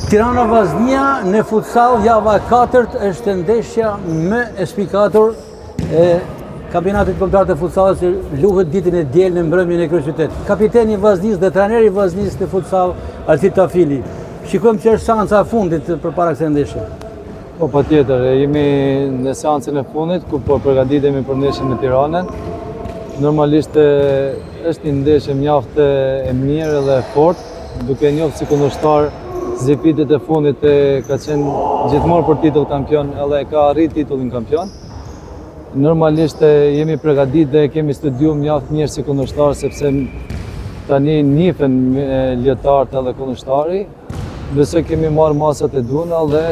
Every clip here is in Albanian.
Tirana Vaznia në futsal java 4 është ndeshja më e spikatur e kampionatit kombëtar të futsallit që luhet ditën e diel në mbrëmjen e kryeqytetit. Kapiteni i Vaznisë dhe trajneri i Vaznisë në futsal Alfit Tafili. Shikojmë që është seanca e fundit përpara kësaj ndeshje. Po patjetër, jemi në seancën e fundit ku po përgatitemi për ndeshjen me Tiranën. Normalisht është një ndeshje mjaft e mirë dhe e fortë, duke njohur si kundërshtar Zepitit e fundit ka qenë gjithmonë për titull kampion edhe ka arrit titullin kampion. Normalisht jemi përgatitur dhe kemi studiuar mjaft mirë si kundërshtar sepse tani njihen lojtarët edhe kundërshtari. Besoj kemi marrë masat e duhura dhe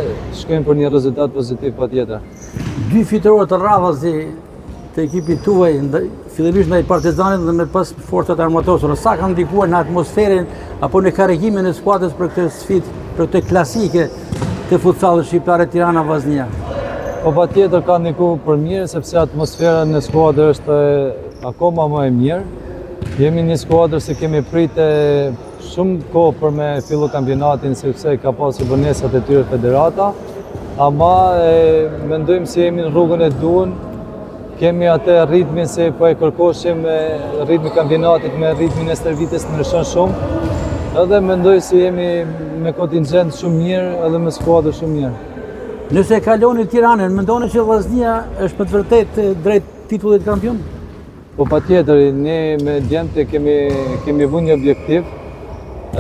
shkojmë për një rezultat pozitiv patjetër. 2 fitore të rradhës të ekipit tuaj, fillimisht ndaj Partizanit dhe me pas forcat armatosore. Sa kanë ndikuar në atmosferën apo në karrigimin e skuadrës për këtë sfidë, për këtë klasike të futsallit shqiptare Tirana Vaznia? Po patjetër ka ndikuar për mirë sepse atmosfera në skuadër është akoma më e mirë. Jemi një skuadër që kemi pritur shumë kohë për me fillu kampionatin sepse ka pasur vonesat e tyre federata, ama mendojmë se jemi në rrugën e duhur. Kemi atë ritmin se po e kërkoshim ritmin e kampionatit me ritmin e stërvitjes ndryshon shumë. Edhe mendoj se jemi me kontingjent shumë mirë edhe me skuadër shumë mirë. Nëse kaloni Tiranën, mendoni që Vaznia është me të vërtetë drejt titullit kampion? Po patjetër, ne me djemtë kemi vënë një objektiv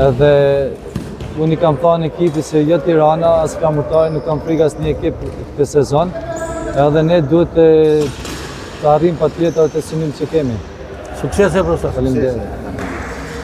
edhe unë i kam thënë ekipit se jo Tirana, as Flamurtari nuk kam frikë asnjë ekip këtë sezon. Edhe ne duhet të arrijmë patjetër të synim që kemi. Suksese profesor. Faleminderit.